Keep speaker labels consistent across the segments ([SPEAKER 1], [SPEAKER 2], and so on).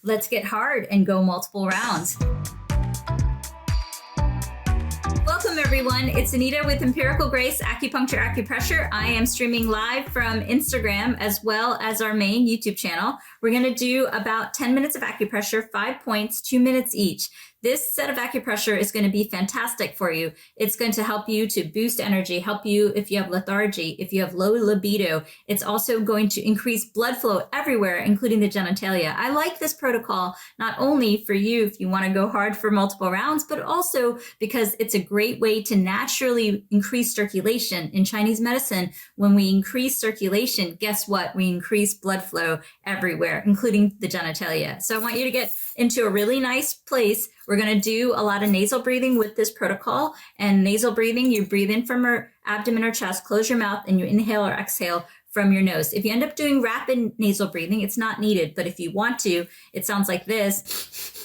[SPEAKER 1] Let's get hard and go multiple rounds. Welcome everyone, it's Anita with Empirical Grace Acupuncture Acupressure. I am streaming live from Instagram as well as our main YouTube channel. We're going to do about 10 minutes of acupressure, 5 points, 2 minutes each. This set of acupressure is going to be fantastic for you. It's going to help you to boost energy, help you if you have lethargy, if you have low libido. It's also going to increase blood flow everywhere, including the genitalia. I like this protocol not only for you if you want to go hard for multiple rounds, but also because it's a great way to naturally increase circulation. In Chinese medicine, when we increase circulation, guess what? We increase blood flow everywhere, including the genitalia. So I want you to get into a really nice place. We're going to do a lot of nasal breathing with this protocol. And nasal breathing, you breathe in from your abdomen or chest, close your mouth, and you inhale or exhale from your nose. If you end up doing rapid nasal breathing, it's not needed. But if you want to, it sounds like this.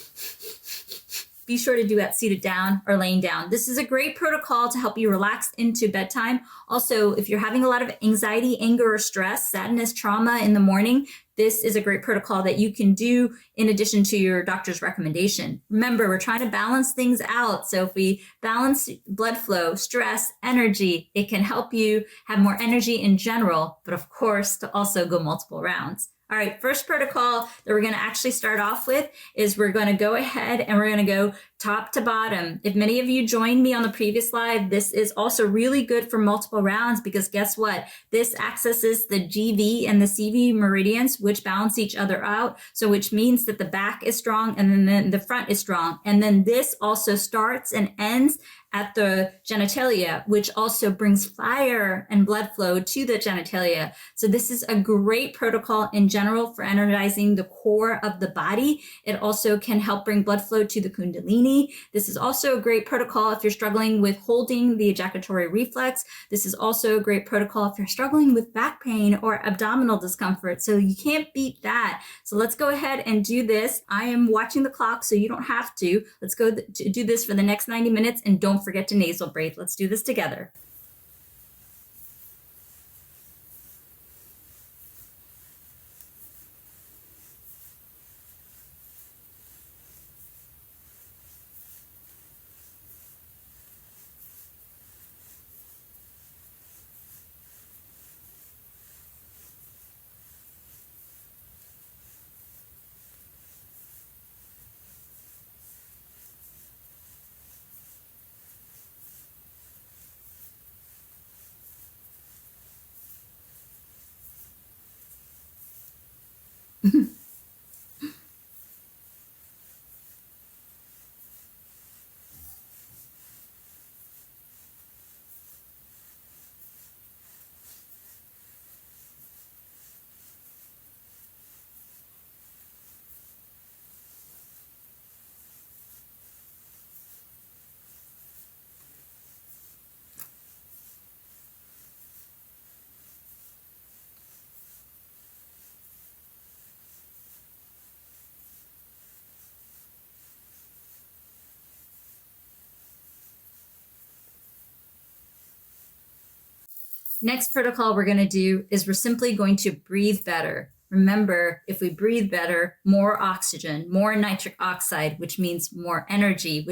[SPEAKER 1] Be sure to do that seated down or laying down. This is a great protocol to help you relax into bedtime. Also, if you're having a lot of anxiety, anger, or stress, sadness, trauma in the morning, this is a great protocol that you can do in addition to your doctor's recommendation. Remember, we're trying to balance things out. So if we balance blood flow, stress, energy, it can help you have more energy in general, but of course, to also go multiple rounds. All right, first protocol that we're going to actually start off with is we're going to go ahead and we're going to go top to bottom. If many of you joined me on the previous live, this is also really good for multiple rounds because guess what? This accesses the GV and the CV meridians, which balance each other out. So which means that the back is strong and then the front is strong. And then this also starts and ends at the genitalia, which also brings fire and blood flow to the genitalia. So this is a great protocol in general for energizing the core of the body. It also can help bring blood flow to the kundalini. This is also a great protocol if you're struggling with holding the ejaculatory reflex. This is also a great protocol if you're struggling with back pain or abdominal discomfort. So you can't beat that. So let's go ahead and do this. I am watching the clock, so you don't have to. Let's go do this for the next 90 minutes and don't forget to nasal braid. Let's do this together. Next protocol we're going to do is we're simply going to breathe better. Remember, if we breathe better, more oxygen, more nitric oxide, which means more energy,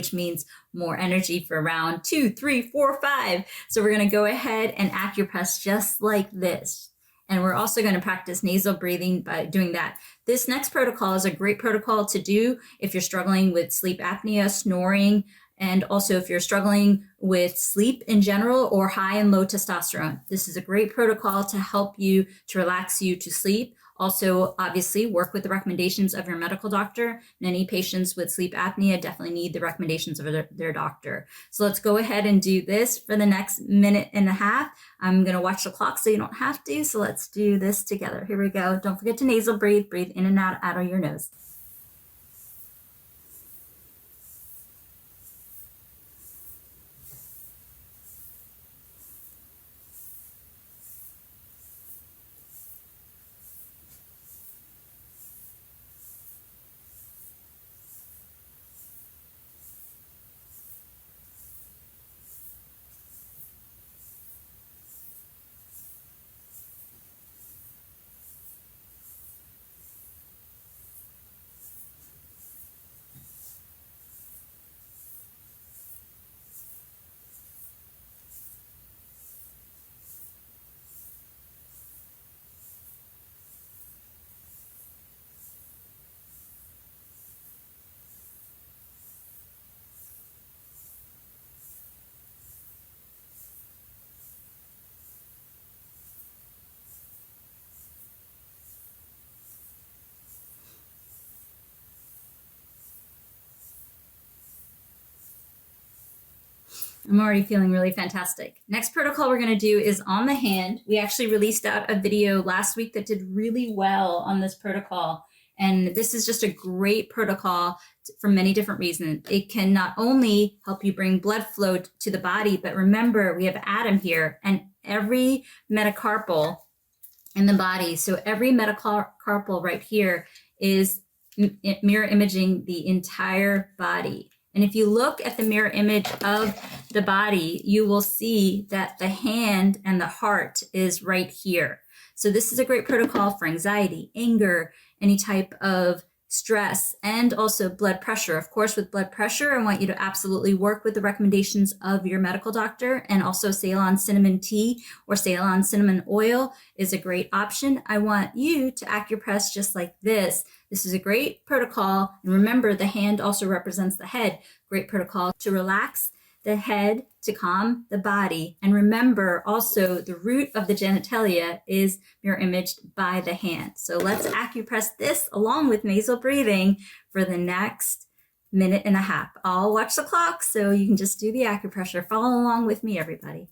[SPEAKER 1] for round 2, 3, 4, 5. So we're going to go ahead and acupress just like this. And we're also going to practice nasal breathing by doing that. This next protocol is a great protocol to do if you're struggling with sleep apnea, snoring, and also if you're struggling with sleep in general or high and low testosterone. This is a great protocol to help you, to relax you to sleep. Also, obviously, work with the recommendations of your medical doctor. Many patients with sleep apnea definitely need the recommendations of their doctor. So let's go ahead and do this for the next minute and a half. I'm going to watch the clock so you don't have to. So let's do this together. Here we go. Don't forget to nasal breathe. Breathe in and out of your nose. I'm already feeling really fantastic. Next protocol we're going to do is on the hand. We actually released out a video last week that did really well on this protocol. And this is just a great protocol for many different reasons. It can not only help you bring blood flow to the body, but remember we have Adam here and every metacarpal in the body. So every metacarpal right here is mirror imaging the entire body. And if you look at the mirror image of the body, you will see that the hand and the heart is right here. So this is a great protocol for anxiety, anger, any type of stress, and also blood pressure. Of course, with blood pressure, I want you to absolutely work with the recommendations of your medical doctor, and also Ceylon cinnamon tea or Ceylon cinnamon oil is a great option. I want you to acupress just like this. This is a great protocol. And remember, the hand also represents the head. Great protocol to relax the head, to calm the body. And remember also the root of the genitalia is mirror imaged by the hand. So let's acupress this along with nasal breathing for the next minute and a half. I'll watch the clock so you can just do the acupressure. Follow along with me, everybody.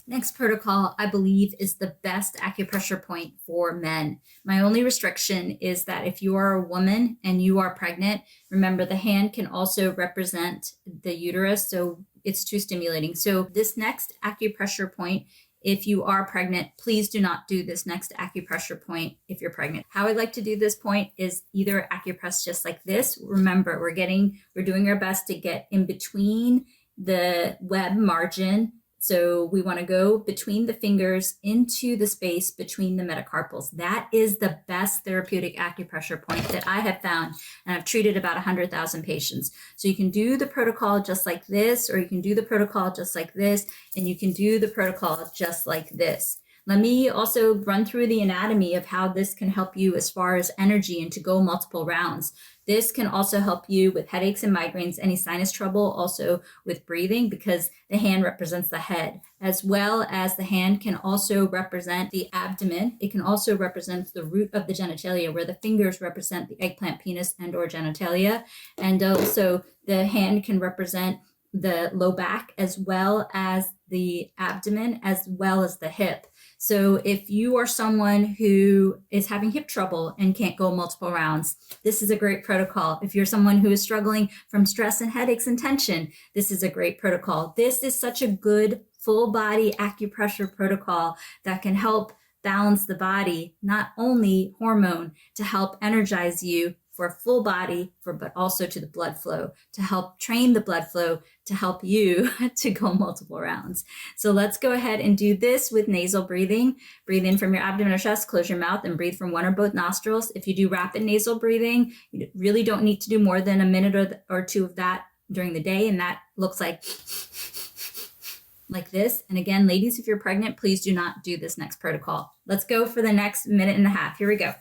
[SPEAKER 1] Next protocol, I believe, is the best acupressure point for men. My only restriction is that if you are a woman and you are pregnant, remember the hand can also represent the uterus, so it's too stimulating. So this next acupressure point, if you are pregnant, please do not do this next acupressure point if you're pregnant. How I'd like to do this point is either acupress just like this. Remember, we're doing our best to get in between the web margin. So we want to go between the fingers into the space between the metacarpals. That is the best therapeutic acupressure point that I have found, and I've treated about 100,000 patients. So you can do the protocol just like this, or you can do the protocol just like this, and you can do the protocol just like this. Let me also run through the anatomy of how this can help you as far as energy and to go multiple rounds. This can also help you with headaches and migraines, any sinus trouble, also with breathing, because the hand represents the head, as well as the hand can also represent the abdomen. It can also represent the root of the genitalia, where the fingers represent the eggplant penis and or genitalia. And also the hand can represent the low back, as well as the abdomen, as well as the hip. So if you are someone who is having hip trouble and can't go multiple rounds, this is a great protocol. If you're someone who is struggling from stress and headaches and tension, this is a great protocol. This is such a good full body acupressure protocol that can help balance the body, not only hormone, to help energize you for full body, but also to the blood flow, to help train the blood flow, to help you to go multiple rounds. So let's go ahead and do this with nasal breathing. Breathe in from your abdomen or chest, close your mouth, and breathe from one or both nostrils. If you do rapid nasal breathing, you really don't need to do more than a minute or two of that during the day. And that looks like this. And again, ladies, if you're pregnant, please do not do this next protocol. Let's go for the next minute and a half. Here we go.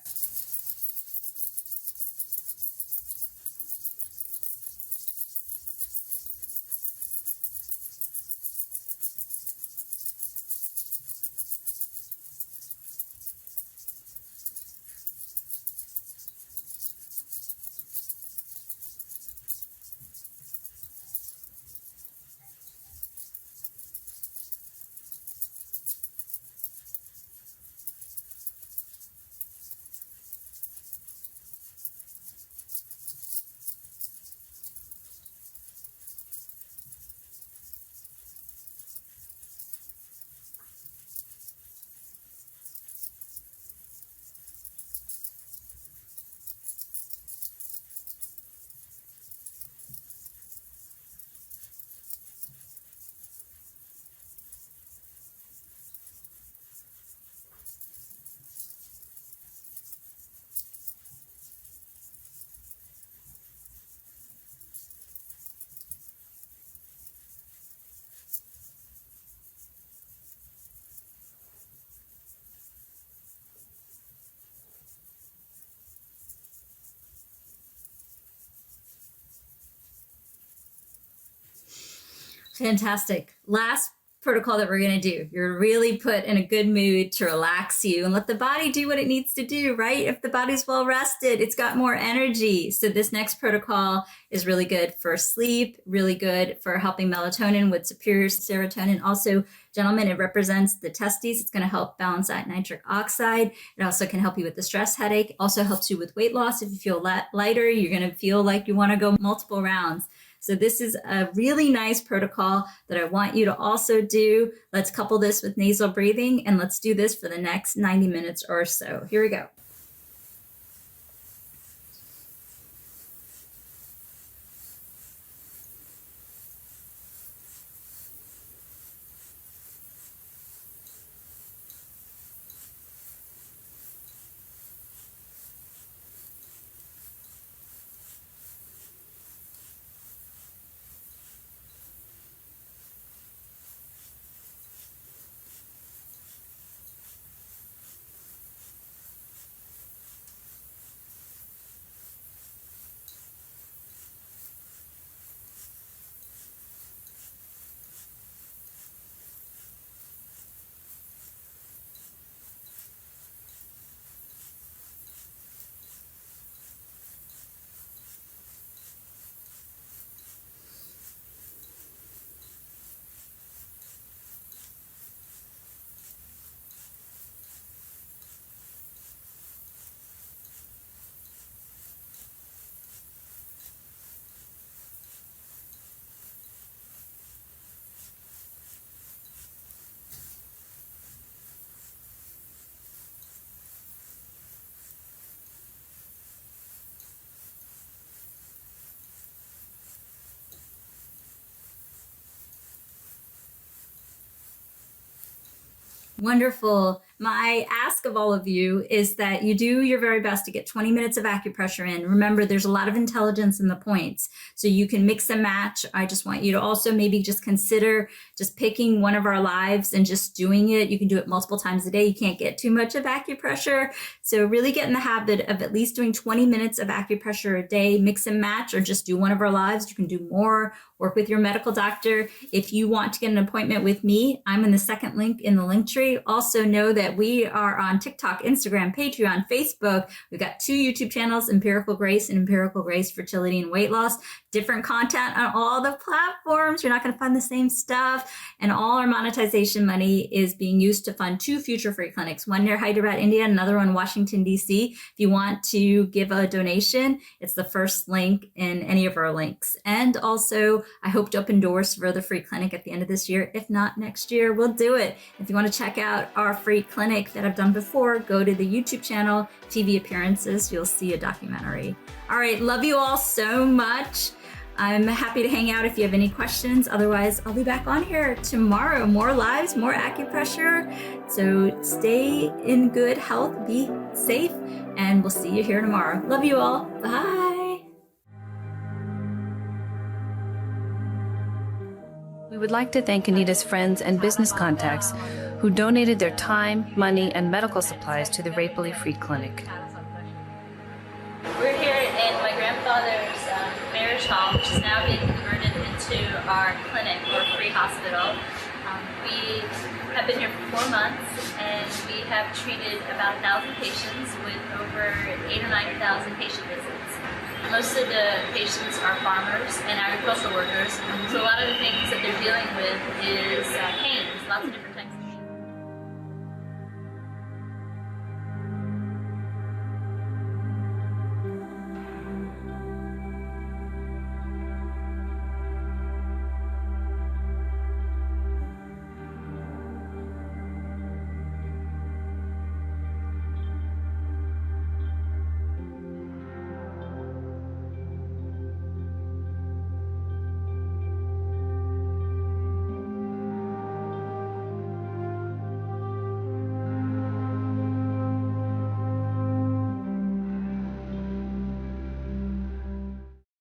[SPEAKER 1] Fantastic. Last protocol that we're going to do. You're really put in a good mood to relax you and let the body do what it needs to do, right? If the body's well rested, it's got more energy. So this next protocol is really good for sleep, really good for helping melatonin with superior serotonin. Also, gentlemen, it represents the testes. It's going to help balance that nitric oxide. It also can help you with the stress headache. Also helps you with weight loss. If you feel lighter, you're going to feel like you want to go multiple rounds. So this is a really nice protocol that I want you to also do. Let's couple this with nasal breathing, and let's do this for the next 90 minutes or so. Here we go. Wonderful. My ask of all of you is that you do your very best to get 20 minutes of acupressure in. Remember, there's a lot of intelligence in the points, so you can mix and match. I just want you to also maybe just consider just picking one of our lives and just doing it. You can do it multiple times a day. You can't get too much of acupressure. So really get in the habit of at least doing 20 minutes of acupressure a day, mix and match, or just do one of our lives. You can do more. Work with your medical doctor. If you want to get an appointment with me, I'm in the second link in the link tree. Also know that we are on TikTok, Instagram, Patreon, Facebook. We've got 2 YouTube channels, Empirical Grace and Empirical Grace Fertility and Weight Loss. Different content on all the platforms. You're not going to find the same stuff. And all our monetization money is being used to fund 2 future free clinics, one near Hyderabad, India, and another one in Washington, D.C. If you want to give a donation, it's the first link in any of our links. And also, I hope to open doors for the free clinic at the end of this year. If not next year, we'll do it. If you want to check out our free clinic that I've done before, go to the YouTube channel, TV appearances, you'll see a documentary. All right, love you all so much. I'm happy to hang out if you have any questions. Otherwise, I'll be back on here tomorrow. More lives, more acupressure. So stay in good health, be safe, and we'll see you here tomorrow. Love you all. Bye.
[SPEAKER 2] We would like to thank Anita's friends and business contacts who donated their time, money, and medical supplies to the Rapely Free Clinic.
[SPEAKER 1] We're here in my grandfather's marriage hall, which is now being converted into our clinic or free hospital. We have been here for 4 months, and we have treated about 1,000 patients with over 8,000 or 9,000 patient visits. Most of the patients are farmers and agricultural workers, so a lot of the things that they're dealing with is pains, lots of different types